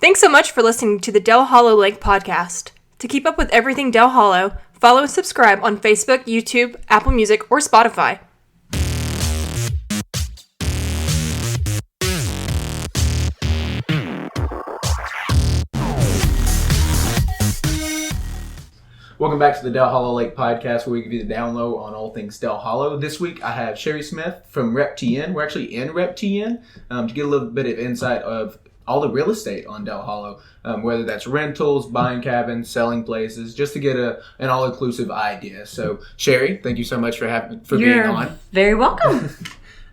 Thanks so much for listening to the Del Hollow Lake podcast. To keep up with everything Del Hollow, follow and subscribe on Facebook, YouTube, Apple Music, or Spotify. Welcome back to the Del Hollow Lake podcast, where we give you the down low on all things Del Hollow. This week I have Sherri Smith from Rep TN. We're actually in Rep TN to get a little bit of insight of all the real estate on Del Hollow, whether that's rentals, buying cabins, selling places, just to get an all-inclusive idea. So, Sherri, thank you so much for being on. You're very welcome.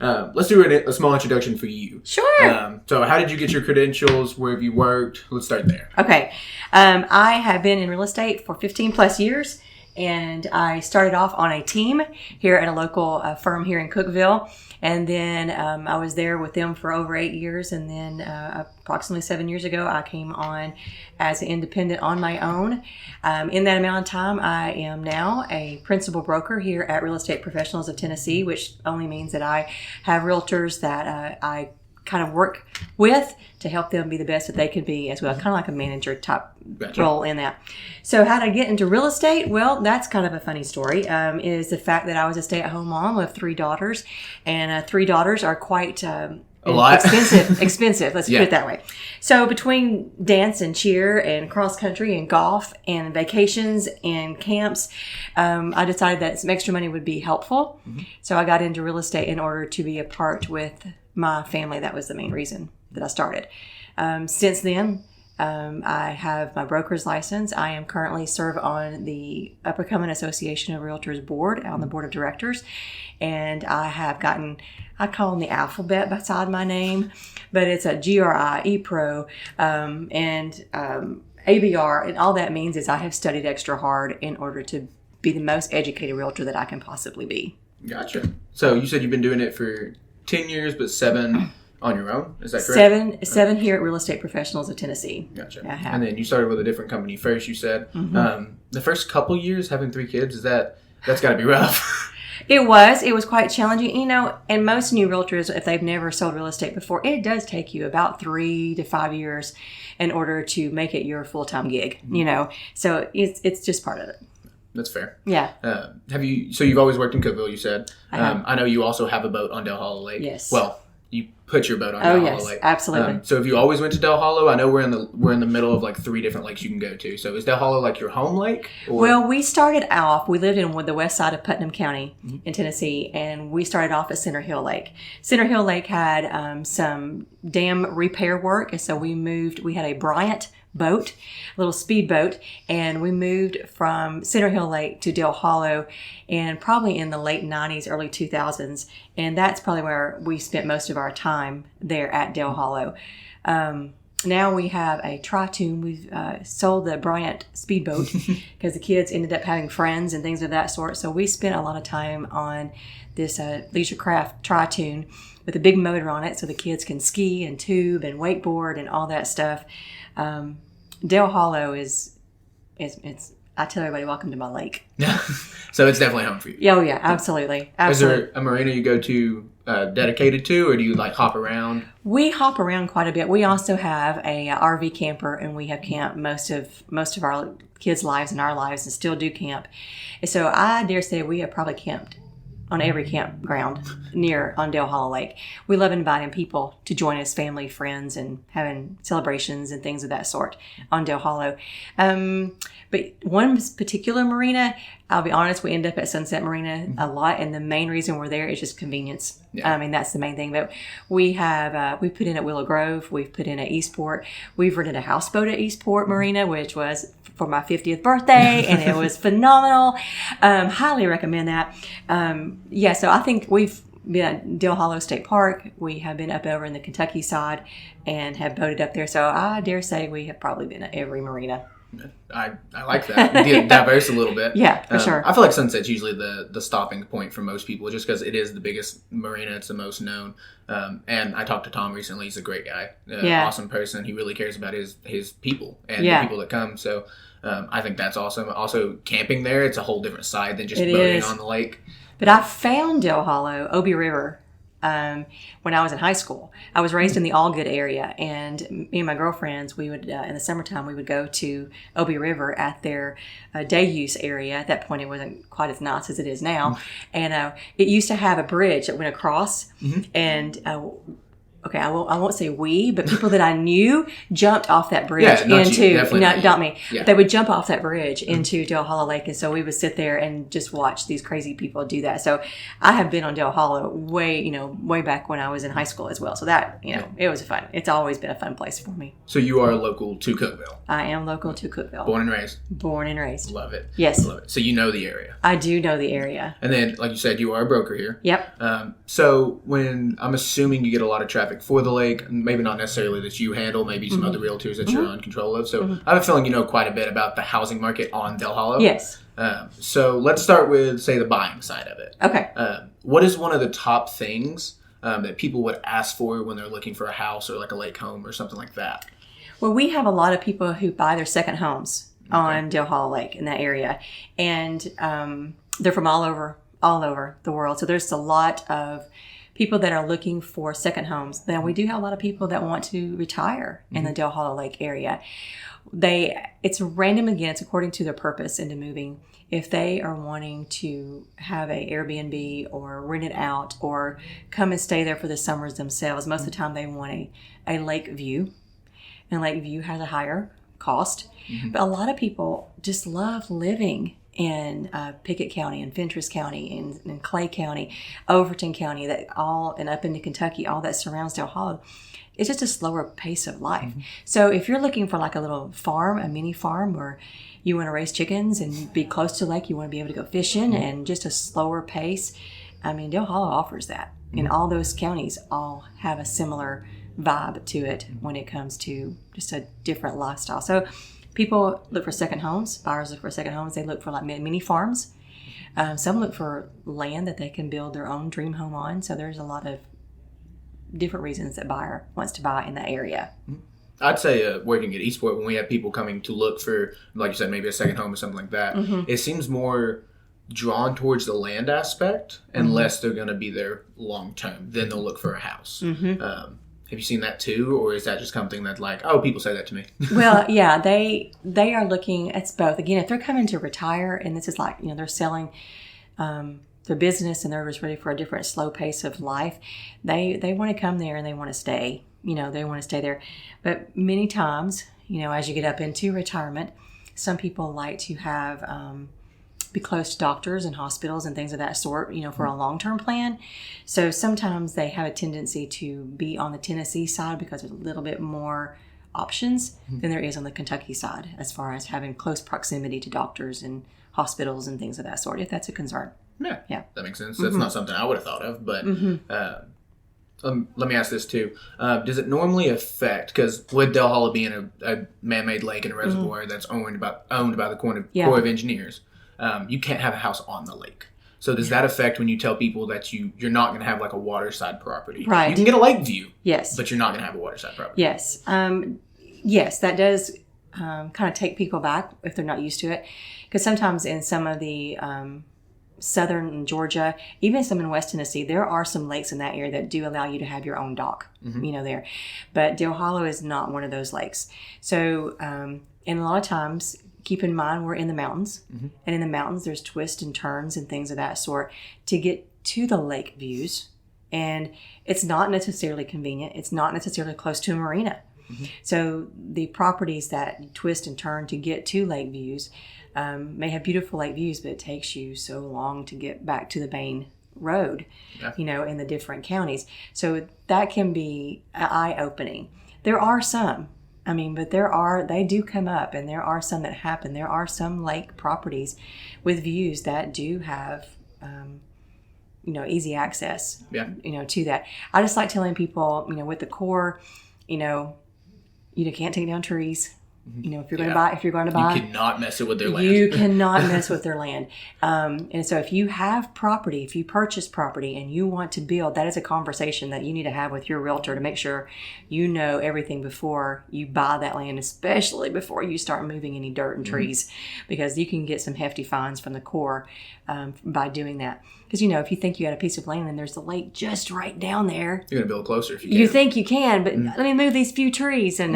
Let's do a small introduction for you. Sure. So how did you get your credentials? Where have you worked? Let's start there. Okay. I have been in real estate for 15 plus years, and I started off on a team here at a local firm here in Cookeville. And then I was there with them for over 8 years. And then approximately 7 years ago, I came on as an independent on my own. In that amount of time, I am now a principal broker here at Real Estate Professionals of Tennessee, which only means that I have realtors that I kind of work with to help them be the best that they can be as well. Kind of like a manager type role in that. So how did I get into real estate? Well, that's kind of a funny story, is the fact that I was a stay-at-home mom of 3 daughters, and 3 daughters are quite a lot. expensive. Let's put it that way. So between dance and cheer and cross country and golf and vacations and camps, I decided that some extra money would be helpful. Mm-hmm. So I got into real estate in order to be a part with my family. That was the main reason that I started. Since then, I have my broker's license. I am currently serve on the Upper Cumming Association of Realtors board, on the board of directors. And I have gotten, I call them the alphabet beside my name, but it's a GRI, ePro, and ABR. And all that means is I have studied extra hard in order to be the most educated realtor that I can possibly be. Gotcha. So you said you've been doing it for 10 years, but 7 on your own. Is that correct? Seven here at Real Estate Professionals of Tennessee. Gotcha. And then you started with a different company first, you said. Mm-hmm. The first couple years having 3 kids, that's got to be rough. It was quite challenging. You know, and most new realtors, if they've never sold real estate before, it does take you about 3 to 5 years in order to make it your full-time gig, you know. So it's just part of it. That's fair. Yeah. So you've always worked in Cookeville, you said. I know you also have a boat on Del Hollow Lake. Yes. Well, you put your boat on Del Hollow Lake. Absolutely. So have you always went to Del Hollow? I know we're in the middle of like 3 different lakes you can go to. So is Del Hollow like your home lake? Or? Well, we started off, we lived in the west side of Putnam County in Tennessee, and we started off at Center Hill Lake. Center Hill Lake had some dam repair work, and so we had a Bryant boat, a little speedboat, and we moved from Center Hill Lake to Del Hollow, and probably in the late 90s, early 2000s, and that's probably where we spent most of our time there at Del Hollow. Now we have a Tri-Tune. We've sold the Bryant speedboat because the kids ended up having friends and things of that sort, so we spent a lot of time on this leisure craft Tri-Tune with a big motor on it so the kids can ski and tube and wakeboard and all that stuff. Del Hollow is I tell everybody, welcome to my lake. So it's definitely home for you. Oh yeah, absolutely. Is there a marina you go to dedicated to, or do you like hop around? We hop around quite a bit. We also have a RV camper, and we have camped most of our kids' lives and our lives, and still do camp. And so I dare say we have probably camped on every campground on Del Hollow Lake. We love inviting people to join us, family, friends, and having celebrations and things of that sort on Del Hollow. But one particular marina, I'll be honest, we end up at Sunset Marina a lot, and the main reason we're there is just convenience. Yeah. I mean, that's the main thing. But we have we put in at Willow Grove, we've put in at Eastport, we've rented a houseboat at Eastport Marina, which was for my 50th birthday, and it was phenomenal. Highly recommend that. So I think we've been at Del Hollow State Park. We have been up over in the Kentucky side and have boated up there. So I dare say we have probably been at every marina. I like that. Diverse a little bit. Yeah, for sure. I feel like Sunset's usually the stopping point for most people, just because it is the biggest marina. It's the most known. And I talked to Tom recently. He's a great guy. Awesome person. He really cares about his people and the people that come. So I think that's awesome. Also, camping there, it's a whole different side than just boating on the lake. But I found Del Hollow, Obie River. when I was in high school. I was raised in the Allgood area, and me and my girlfriends, we would in the summertime we would go to Obie River at their day use area. At that point, it wasn't quite as nice as it is now, and it used to have a bridge that went across, and. Okay, I won't say we, but people that I knew jumped off that bridge not me. Yeah. They would jump off that bridge into Dale Hollow Lake, and so we would sit there and just watch these crazy people do that. So I have been on Dale Hollow way back when I was in high school as well. So that it was fun. It's always been a fun place for me. So you are local to Cookeville. I am local to Cookeville. Born and raised. Born and raised. Love it. Yes. Love it. So you know the area. I do know the area. And then, like you said, you are a broker here. Yep. So when I'm assuming you get a lot of traffic for the lake, maybe not necessarily that you handle, maybe some other realtors that you're in control of. So I have a feeling you know quite a bit about the housing market on Dale Hollow. Yes. So let's start with, say, the buying side of it. Okay. What is one of the top things that people would ask for when they're looking for a house or like a lake home or something like that? Well, we have a lot of people who buy their second homes on Dale Hollow Lake in that area, and they're from all over the world. So there's a lot of people that are looking for second homes. Then we do have a lot of people that want to retire in the Dale Hollow Lake area. It's random again. It's according to their purpose into moving. If they are wanting to have a Airbnb or rent it out or come and stay there for the summers themselves, most of the time they want a lake view. And lake view has a higher cost. But a lot of people just love living in Pickett County and Fentress County and Clay County, Overton County, and up into Kentucky, all that surrounds Dale Hollow. It's just a slower pace of life. So if you're looking for like a little farm, a mini farm, where you want to raise chickens and be close to the lake, you want to be able to go fishing and just a slower pace, I mean, Dale Hollow offers that. And all those counties all have a similar vibe to it when it comes to just a different lifestyle. So people look for second homes. Buyers look for second homes. They look for like mini farms. Some look for land that they can build their own dream home on. So there's a lot of different reasons that buyer wants to buy in that area. I'd say working at Eastport, when we have people coming to look for, like you said, maybe a second home or something like that, it seems more drawn towards the land aspect unless they're going to be there long term. Then they'll look for a house. Have you seen that too, or is that just something that like, oh, people say that to me? Well, yeah, they are looking. It's both. Again, if they're coming to retire, and this is like they're selling their business and they're just ready for a different slow pace of life, they want to come there and they want to stay. They want to stay there. But many times, as you get up into retirement, some people like to have be close to doctors and hospitals and things of that sort, for a long-term plan. So sometimes they have a tendency to be on the Tennessee side because there's a little bit more options than there is on the Kentucky side as far as having close proximity to doctors and hospitals and things of that sort, if that's a concern. Yeah. That makes sense. That's not something I would have thought of, but let me ask this too. Does it normally affect, because with Dale Hollow being a man-made lake and a reservoir that's owned by the Corps of Engineers, you can't have a house on the lake. So does that affect when you tell people that you're not going to have like a waterside property? Right. You can get a lake view. Yes. But you're not going to have a waterside property. Yes. Yes, that does kind of take people back if they're not used to it. Because sometimes in some of the southern Georgia, even some in West Tennessee, there are some lakes in that area that do allow you to have your own dock, there. But Dale Hollow is not one of those lakes. So, and a lot of times, keep in mind, we're in the mountains, and in the mountains, there's twists and turns and things of that sort to get to the lake views. And it's not necessarily convenient. It's not necessarily close to a marina. So the properties that twist and turn to get to lake views may have beautiful lake views, but it takes you so long to get back to the main road, in the different counties. So that can be eye-opening. There are some. But they do come up, and there are some that happen. There are some lake properties with views that do have, easy access, to that. I just like telling people, with the Corps, you can't take down trees. You know, if you're going to buy, you cannot mess it with their land. You cannot mess with their land. And so if you have property, if you purchase property and you want to build, that is a conversation that you need to have with your realtor to make sure you know everything before you buy that land, especially before you start moving any dirt and trees, because you can get some hefty fines from the Corps by doing that. Because, you know, if you think you got a piece of land and there's the lake just right down there. You're going to build closer if you can. You think you can, but let me move these few trees. And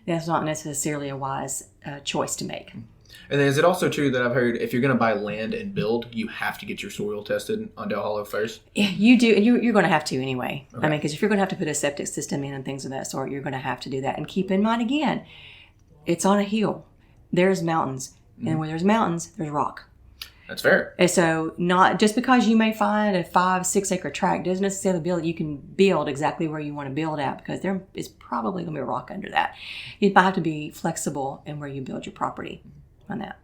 that's not necessarily a wise choice to make. And then is it also true that I've heard if you're going to buy land and build, you have to get your soil tested on Del Hollow first? Yeah, you do. You're going to have to anyway. Okay. I mean, because if you're going to have to put a septic system in and things of that sort, you're going to have to do that. And keep in mind, again, it's on a hill. There's mountains. And where there's mountains, there's rock. That's fair. And so not just because you may find a 5-6 acre tract doesn't necessarily you can build exactly where you want to build at, because there is probably going to be a rock under that. You might have to be flexible in where you build your property on that.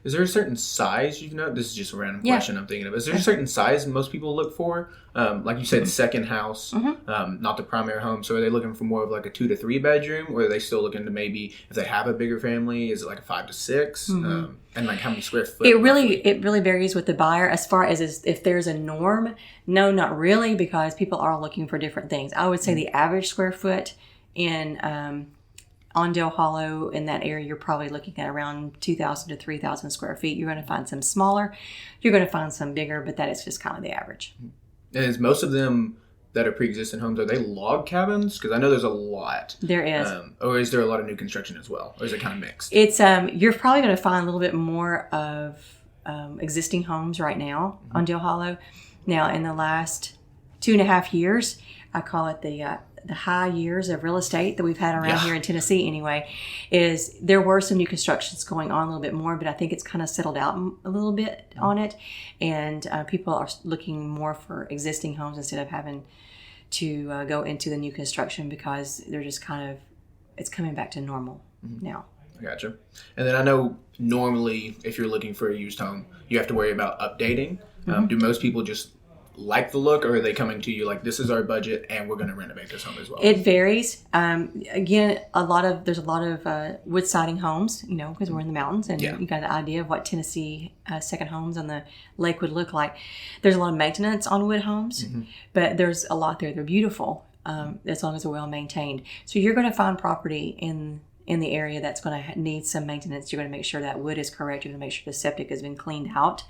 Is there a certain size you've noticed? This is just a random question I'm thinking of. Is there a certain size most people look for? Like you said, second house, not the primary home. So are they looking for more of like a 2 to 3 bedroom, or are they still looking to maybe, if they have a bigger family, is it like a 5 to 6? And like how many square foot? It really varies with the buyer. As far as if there's a norm, no, not really, because people are looking for different things. I would say the average square foot in on Del Hollow, in that area, you're probably looking at around 2,000 to 3,000 square feet. You're going to find some smaller. You're going to find some bigger, but that is just kind of the average. And is most of them that are pre-existing homes, are they log cabins? Because I know there's a lot. There is. Or is there a lot of new construction as well? Or is it kind of mixed? It's you're probably going to find a little bit more of existing homes right now on Del Hollow. Now, in the last 2.5 years, I call it the high years of real estate that we've had around here in Tennessee anyway, is there were some new constructions going on a little bit more, but I think it's kind of settled out a little bit on it. And people are looking more for existing homes instead of having to go into the new construction, because they're just it's coming back to normal now. I gotcha. And then I know normally if you're looking for a used home, you have to worry about updating. Do most people just like the look, or are they coming to you like, this is our budget and we're going to renovate this home as well? It varies. Again, there's a lot of wood siding homes, you know, because we're in the mountains, and you got an idea of what Tennessee second homes on the lake would look like. There's a lot of maintenance on wood homes, but there's a lot there. They're beautiful as long as they're well maintained. So you're going to find property in the area that's going to need some maintenance. You're going to make sure that wood is correct. You're going to make sure the septic has been cleaned out,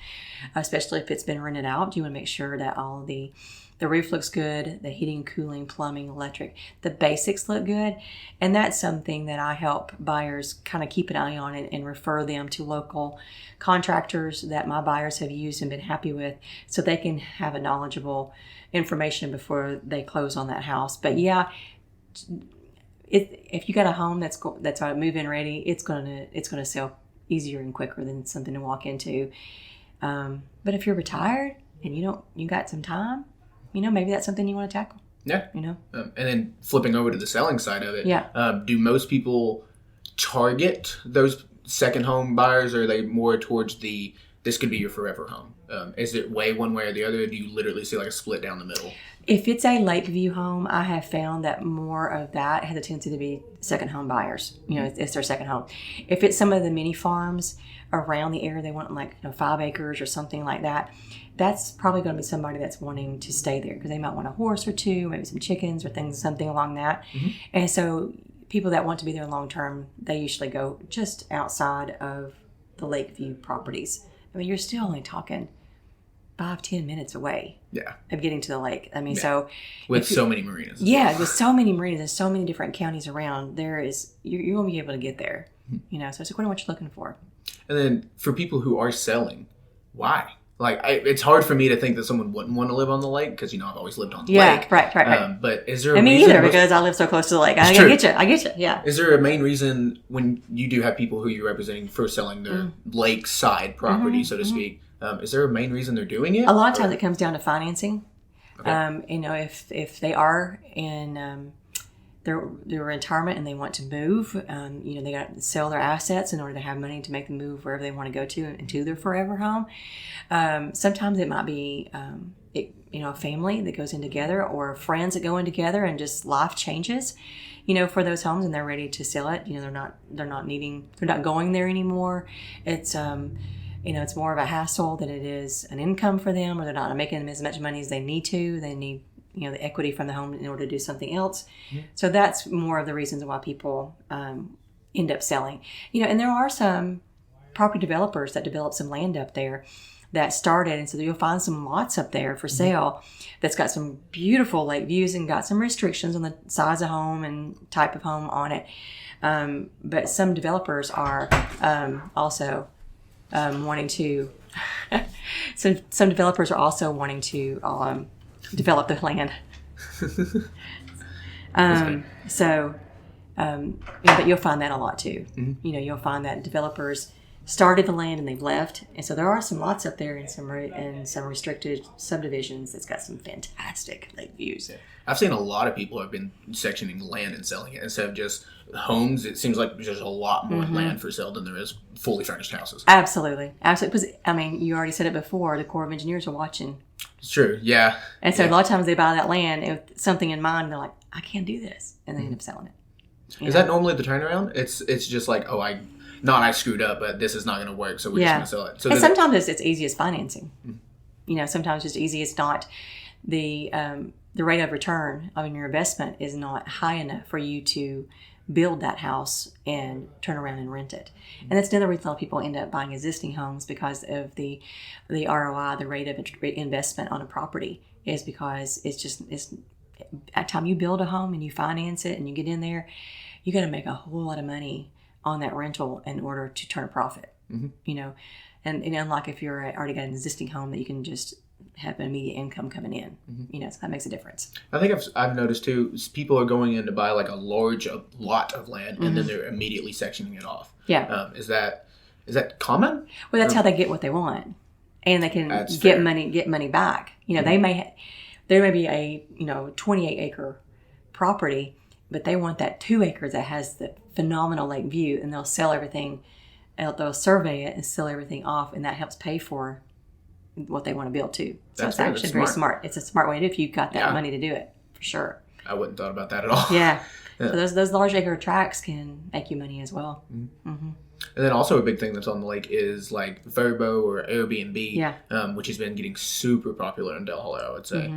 especially if it's been rented out. You want to make sure that all the roof looks good, the heating, cooling, plumbing, electric, the basics look good. And that's something that I help buyers kind of keep an eye on and refer them to local contractors that my buyers have used and been happy with, so they can have a knowledgeable information before they close on that house. But if you got a home that's move-in ready, it's gonna sell easier and quicker than something to walk into. But if you're retired and you got some time, maybe that's something you want to tackle. Yeah. And then flipping over to the selling side of it. Yeah. Do most people target those second home buyers, or are they more towards this could be your forever home? Is it way one way or the other? Do you literally see like a split down the middle? If it's a lakeview home, I have found that more of that has a tendency to be second home buyers. It's their second home. If it's some of the mini farms around the area, they want like 5 acres or something like that, that's probably going to be somebody that's wanting to stay there, because they might want a horse or two, maybe some chickens or something along that. And so people that want to be there long term, they usually go just outside of the lakeview properties. I mean, you're still only talking 5-10 minutes away of getting to the lake. I mean, so with so many marinas. With so many marinas and so many different counties around, you're going to be able to get there. So it's according to what you're looking for. And then for people who are selling, why? Like, it's hard for me to think that someone wouldn't want to live on the lake, because I've always lived on the lake. Right. But is there a me reason? Either, because I live so close to the lake. I get you. Yeah. Is there a main reason when you do have people who you're representing for selling the lakeside property, so to speak? Is there a main reason they're doing it? A lot of times it comes down to financing. Okay. If they are in their retirement and they want to move, they got to sell their assets in order to have money to make the move wherever they want to go to their forever home. Sometimes it might be a family that goes in together, or friends that go in together, and just life changes. for those homes, and they're ready to sell it. They're not going there anymore. It's it's more of a hassle than it is an income for them, or they're not making as much money as they need to. They need the equity from the home in order to do something else. Mm-hmm. So that's more of the reasons why people end up selling. And there are some property developers that develop some land up there that started, and so you'll find some lots up there for sale that's got some beautiful lake views and got some restrictions on the size of home and type of home on it. But some developers are also wanting to. So some developers are also wanting to develop the land. But you'll find that a lot too. Mm-hmm. You'll find that developers started the land and they've left, and so there are some lots up there in some restricted subdivisions that's got some fantastic lake views. Yeah. I've seen a lot of people have been sectioning land and selling it instead of just homes. It seems like there's a lot more land for sale than there is fully furnished houses. Absolutely. Because you already said it before. The Corps of Engineers are watching. It's true. Yeah. And so a lot of times they buy that land with something in mind. And they're like, I can't do this, and they end up selling it. Is that normally the turnaround? It's just like, I screwed up, but this is not going to work, so we're just going to sell it. So and sometimes it's easy as financing. Sometimes it's easy as not the rate of return on your investment is not high enough for you to build that house and turn around and rent it. And that's another reason a lot of people end up buying existing homes, because of the ROI, the rate of investment on a property, is because it's at the time you build a home and you finance it and you get in there, you got to make a whole lot of money on that rental in order to turn a profit. And unlike if you're already got an existing home that you can just have an immediate income coming in, so that makes a difference. I think I've noticed too, people are going in to buy like a large lot of land and then they're immediately sectioning it off. Yeah. Is that common? Well, that's how they get what they want, and they can get money back. There may be a 28 acre property, but they want that 2 acres that has the phenomenal lake view, and they'll sell everything. They'll survey it and sell everything off, and that helps pay for what they want to build too. So it's actually very smart. It's a smart way to do it if you've got that money to do it, for sure. I wouldn't thought about that at all. Yeah. So those large acre tracts can make you money as well. And then also a big thing that's on the lake is like Verbo or Airbnb, which has been getting super popular in Del Hollow, I would say.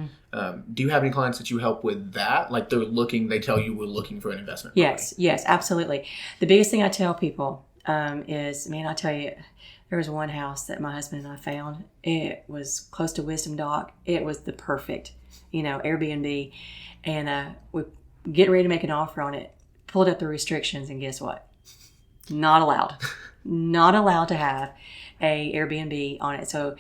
Do you have any clients that you help with that? Like they tell you we're looking for an investment property. Yes, absolutely. The biggest thing I tell people is, I tell you, there was one house that my husband and I found. It was close to Wisdom Dock. It was the perfect, Airbnb. And we get ready to make an offer on it, pulled up the restrictions, and guess what? Not allowed. Not allowed to have a Airbnb on it. So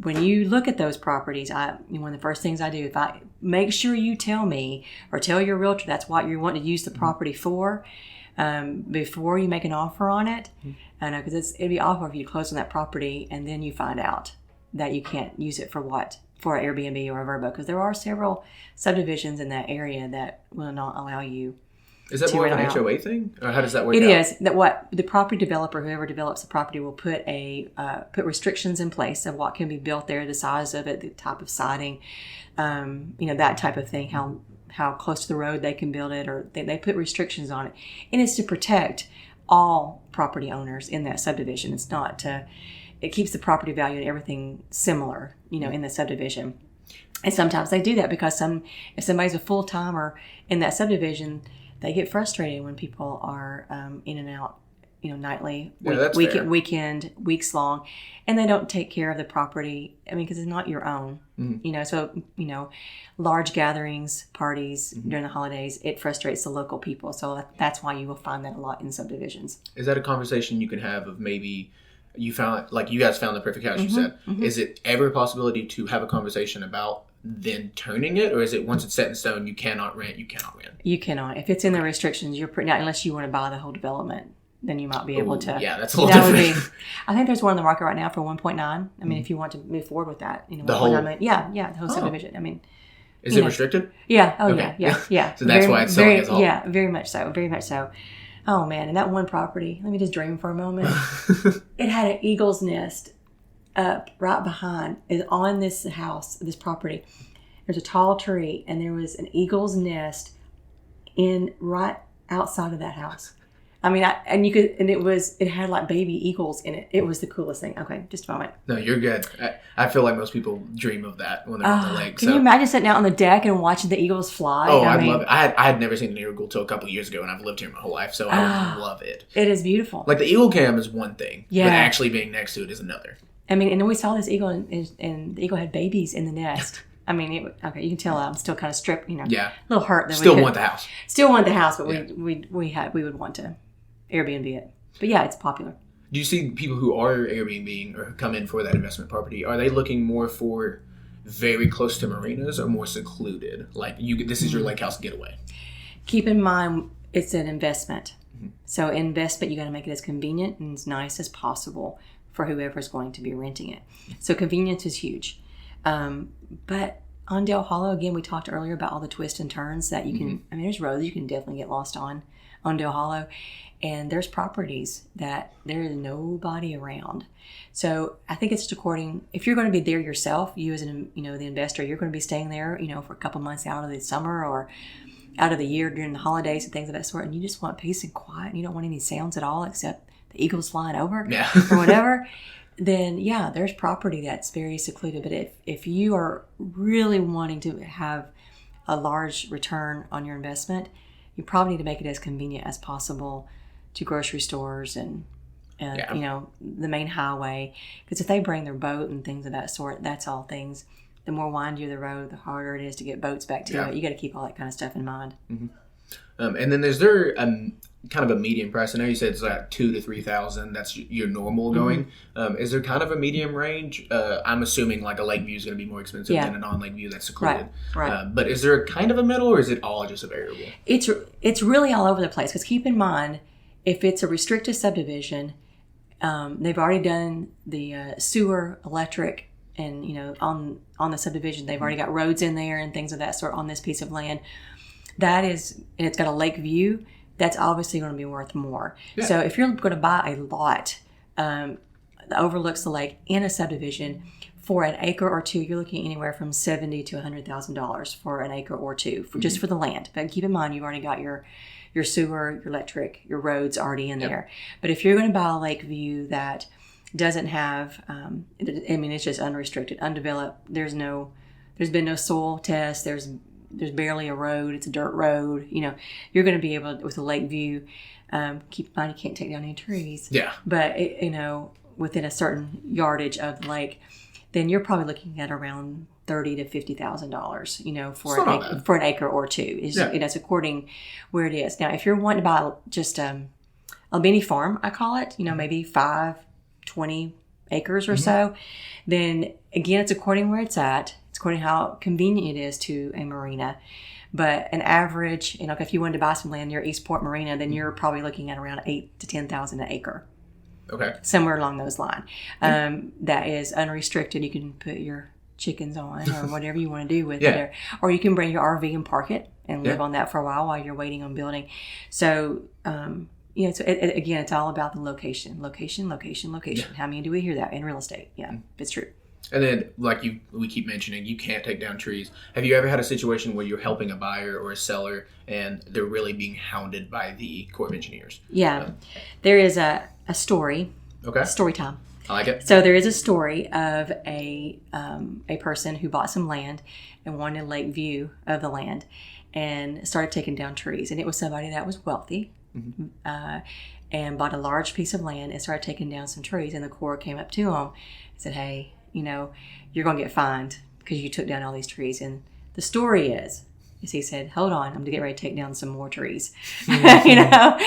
when you look at those properties, one of the first things I do, if I make sure you tell me or tell your realtor that's what you want to use the property for, before you make an offer on it. Because it'd be awful if you close on that property and then you find out that you can't use it for an Airbnb or a Verbo, because there are several subdivisions in that area that will not allow you. Is that more of an HOA thing, or how does that work? It is that what the property developer, whoever develops the property, will put put restrictions in place of what can be built there, the size of it, the type of siding, that type of thing, how close to the road they can build it, or they put restrictions on it, and it's to protect all property owners in that subdivision. It's not to. It keeps the property value and everything similar, in the subdivision. And sometimes they do that because if somebody's a full timer in that subdivision, they get frustrated when people are in and out, nightly, weekend, weeks long, and they don't take care of the property. Because it's not your own. So large gatherings, parties during the holidays, it frustrates the local people. So that's why you will find that a lot in subdivisions. Is that a conversation you can have of maybe you guys found the perfect house? You said, is it ever a possibility to have a conversation about then turning it, or is it once it's set in stone, you cannot rent? You cannot. If it's in the restrictions, you're pretty, unless you want to buy the whole development, then you might be able to. Yeah, that's a little different. I think there's one on the market right now for 1.9. If you want to move forward with that, the whole. The whole subdivision. Is it restricted? Yeah. Oh, okay. Yeah. So that's why it's selling as all. Yeah, very much so. Oh man, and that one property. Let me just dream for a moment. It had an eagle's nest up right behind, is on this house, this property. There's a tall tree, and there was an eagle's nest in right outside of that house. I mean, it had like baby eagles in it. It was the coolest thing. Okay, just a moment. No, you're good. I feel like most people dream of that when they're on the lake. Can you imagine sitting out on the deck and watching the eagles fly? Oh, I love it. I had never seen an eagle till a couple of years ago, and I've lived here my whole life, so I love it. It is beautiful. Like the eagle cam is one thing, yeah, but actually being next to it is another. I mean, and then we saw this eagle, and the eagle had babies in the nest. I mean, you can tell I'm still kind of stripped, Yeah. A little hurt. That Still want the house. Still want the house, but we would want to Airbnb it. But yeah, it's popular. Do you see people who are Airbnb or come in for that investment property, are they looking more for very close to marinas or more secluded? Like this is your lake house getaway. Keep in mind, it's an investment. Mm-hmm. So investment, you got to make it as convenient and as nice as possible for whoever's going to be renting it. So convenience is huge. But on Dale Hollow, again, we talked earlier about all the twists and turns that you can, I mean, there's roads you can definitely get lost on Dale Hollow. And there's properties that there is nobody around. So I think it's just according, if you're going to be there yourself, you as the investor, you're going to be staying there, for a couple months out of the summer or out of the year during the holidays and things of that sort. And you just want peace and quiet and you don't want any sounds at all except the eagles flying over or whatever. Then there's property that's very secluded. But if you are really wanting to have a large return on your investment, you probably need to make it as convenient as possible to grocery stores and the main highway. Because if they bring their boat and things of that sort, that's all things. The more windier the road, the harder it is to get boats back to it. You got to keep all that kind of stuff in mind. Mm-hmm. And then is there kind of a medium price? I know you said it's like $2,000 to $3,000. That's your normal going. Mm-hmm. Is there kind of a medium range? I'm assuming like a lake view is going to be more expensive than a non-lake view that's secluded. Right. But is there a kind of a middle, or is it all just a variable? It's really all over the place. Because keep in mind, if it's a restricted subdivision, they've already done the sewer, electric, and on the subdivision, they've already got roads in there and things of that sort on this piece of land. And it's got a lake view. That's obviously going to be worth more. Yeah. So if you're going to buy a lot that overlooks the lake in a subdivision for an acre or two, you're looking anywhere from $70,000 to $100,000 for an acre or two, just for the land. But keep in mind, you've already got your sewer, your electric, your roads already in there. But if you're going to buy a lake view that doesn't have, it's just unrestricted, undeveloped. There's been no soil test. There's barely a road. It's a dirt road. You're going to be able to, with a lake view, keep in mind you can't take down any trees. Yeah. But within a certain yardage of the lake, then you're probably looking at around $30,000 to $50,000, for an acre or two. It's according where it is. Now, if you're wanting to buy just a mini farm, I call it, maybe 20 acres or so, then again, it's according where it's at. It's according how convenient it is to a marina. But an average, if you wanted to buy some land near Eastport Marina, then you're probably looking at around $8,000 to $10,000 an acre. Okay. Somewhere along those lines. That is unrestricted. You can put your chickens on or whatever you want to do with it. Or you can bring your RV and park it and live on that for a while you're waiting on building. So, again, it's all about the location. Location. Yeah. How many do we hear that in real estate? Yeah, it's true. And then, we keep mentioning, you can't take down trees. Have you ever had a situation where you're helping a buyer or a seller and they're really being hounded by the Corps of Engineers? Yeah. There is a story. Okay. Story time. I like it. So there is a story of a person who bought some land and wanted a lake view of the land and started taking down trees. And it was somebody that was wealthy and bought a large piece of land and started taking down some trees. And the Corps came up to him and said, hey, you're going to get fined because you took down all these trees. And the story is he said, hold on, I'm going to get ready to take down some more trees. Yeah,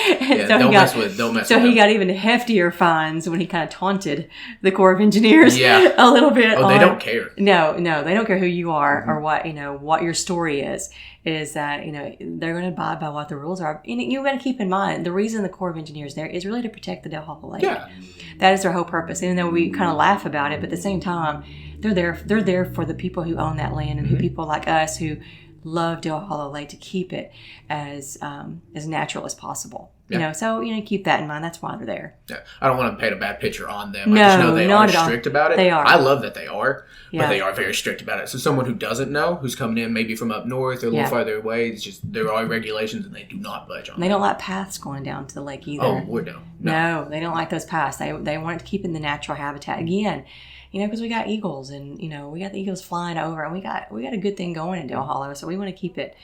don't mess with So he got even heftier fines when he kind of taunted the Corps of Engineers a little bit. Oh, they don't care. No, they don't care who you are or what your story is that, they're going to abide by what the rules are. And you've got to keep in mind, the reason the Corps of Engineers there is really to protect the Dale Hollow Lake. Yeah. That is their whole purpose. Even though we kind of laugh about it, but at the same time, they're there for the people who own that land and who people like us who love Dale Hollow Lake to keep it as natural as possible. You know, so, keep that in mind. That's why they're there. Yeah. I don't want to paint a bad picture on them. No, I just know they not are at all. strict about it. They are. I love that they are, Yeah. but they are very strict about it. So someone who doesn't know, who's coming in maybe from up north or a little farther away, it's just there are regulations and they do not budge on They don't like paths going down to the lake either. Oh, Lord, no. No, they don't like those paths. They want it to keep in the natural habitat. Again, because we got eagles and, we got the eagles flying over and we got a good thing going in Del Hollow. So we want to keep it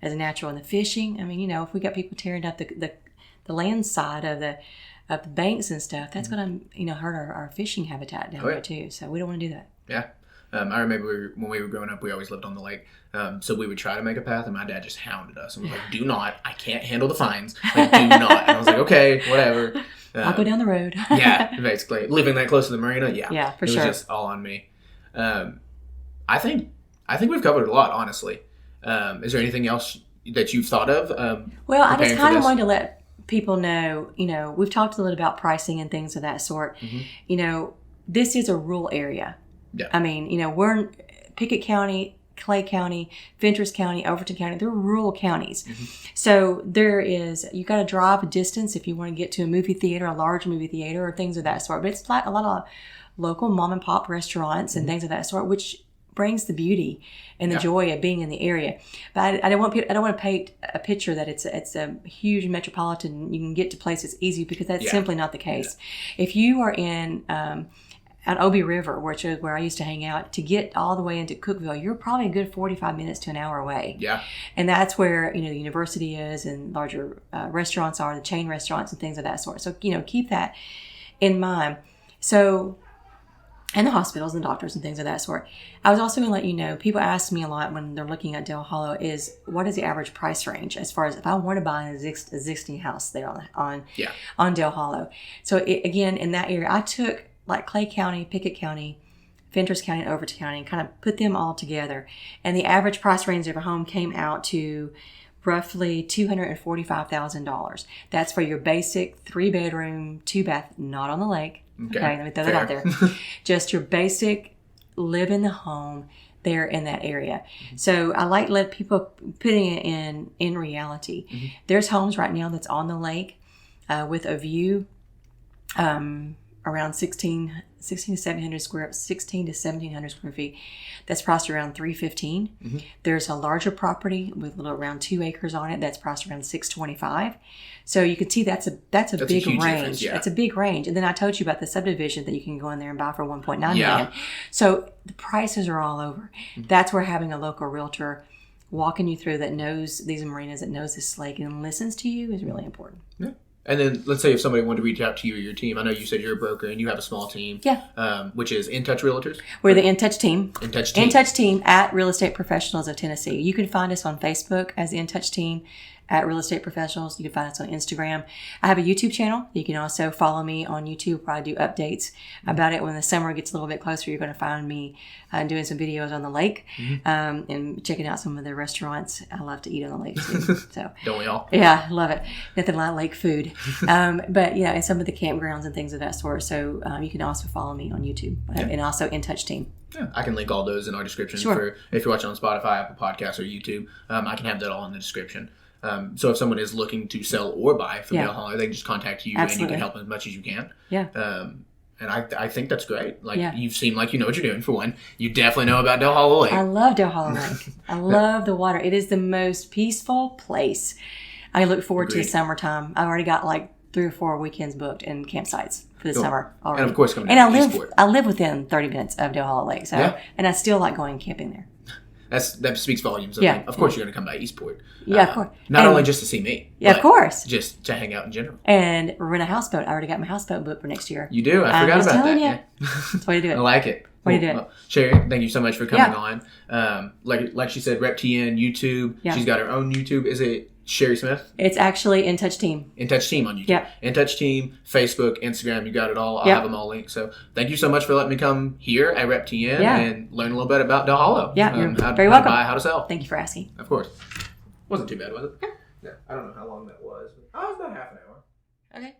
as natural. And the fishing, if we got people tearing up the land side of the banks and stuff, that's going to, hurt our fishing habitat down there too. So we don't want to do that. Yeah. I remember when we were growing up, we always lived on the lake. So we would try to make a path, and my dad just hounded us and was like, do not. I can't handle the fines. Like, do not. And I was like, okay, whatever. I'll go down the road. Yeah, basically. Living that close to the marina, Yeah, for sure. It was just all on me. I think we've covered a lot, honestly. Is there anything else that you've thought of? Well, I just kind of wanted to let people know, we've talked a little about pricing and things of that sort. Mm-hmm. This is a rural area. Yeah. We're in Pickett County, Clay County, Fentress County, Overton County. They're rural counties. Mm-hmm. So you got to drive a distance if you want to get to a movie theater, a large movie theater or things of that sort. But it's like a lot of local mom and pop restaurants and things of that sort, which brings the beauty and the joy of being in the area. But I don't want to paint a picture that it's a huge metropolitan. You can get to places easy because that's simply not the case. Yeah. If you are in at Obie River, which is where I used to hang out, to get all the way into Cookeville, you're probably a good 45 minutes to an hour away. Yeah. And that's where, the university is and larger restaurants are, the chain restaurants and things of that sort. So, keep that in mind. So, and the hospitals and doctors and things of that sort. I was also going to let you know, people ask me a lot when they're looking at Del Hollow is, what is the average price range as far as if I want to buy an existing house there on Del Hollow. So, again, in that area, I took like Clay County, Pickett County, Fentress County, and Overton County, and kind of put them all together. And the average price range of a home came out to roughly $245,000. That's for your basic 3-bedroom, 2-bath, not on the lake. Okay, let me throw that out there. Just your basic live in the home there in that area. Mm-hmm. So I like to let people putting it in reality. Mm-hmm. There's homes right now that's on the lake with a view around 16 to 1700 square feet. That's priced around $315,000. Mm-hmm. There's a larger property with around 2 acres on it that's priced around $625,000. So you can see that's a big range. Yeah. That's a big range. And then I told you about the subdivision that you can go in there and buy for $1.9 million. So the prices are all over. Mm-hmm. That's where having a local realtor walking you through that knows these marinas, that knows this lake and listens to you is really important. Yeah. And then let's say if somebody wanted to reach out to you or your team, I know you said you're a broker and you have a small team. Yeah. Which is InTouch Realtors? We're the InTouch Team. InTouch Team. InTouch Team at Real Estate Professionals of Tennessee. You can find us on Facebook as the InTouch Team at Real Estate Professionals. You can find us on Instagram. I have a YouTube channel. You can also follow me on YouTube where I do updates about it. When the summer gets a little bit closer, you're going to find me doing some videos on the lake and checking out some of the restaurants. I love to eat on the lake too. So don't we all? Yeah, love it. Nothing like lake food. But and some of the campgrounds and things of that sort. So you can also follow me on YouTube and also InTouch Team. Yeah, I can link all those in our description for if you're watching on Spotify, Apple Podcasts, or YouTube. I can have that all in the description. So if someone is looking to sell or buy from Del Hollow, they can just contact you and you can help them as much as you can. Yeah. And I think that's great. Like you seem like you know what you're doing for one. You definitely know about Del Hollow Lake. I love Del Hollow Lake. I love the water. It is the most peaceful place. I look forward to the summertime. I've already got like 3 or 4 weekends booked and campsites for the summer already. And of course, coming down to Eastport. I live within 30 minutes of Del Hollow Lake. So and I still like going camping there. That speaks volumes. Of course, you're going to come by Eastport. Yeah, of course. Not only just to see me. Yeah, of course. Just to hang out in general. And rent a houseboat. I already got my houseboat booked for next year. You do? I forgot about that. You. That's why you do it. I like it. What do you do? Well, Sherri, thank you so much for coming on. Like she said, RepTN, YouTube. Yeah. She's got her own YouTube. Is it Sherri Smith? It's actually InTouch Team. InTouch Team on YouTube. Yeah. InTouch Team, Facebook, Instagram. You got it all. I'll have them all linked. So thank you so much for letting me come here at RepTN and learn a little bit about Del Hollow. Yeah, you're very welcome. How to buy, how to sell. Thank you for asking. Of course. Wasn't too bad, was it? Yeah. I don't know how long that was. But, it was about half an hour. Okay.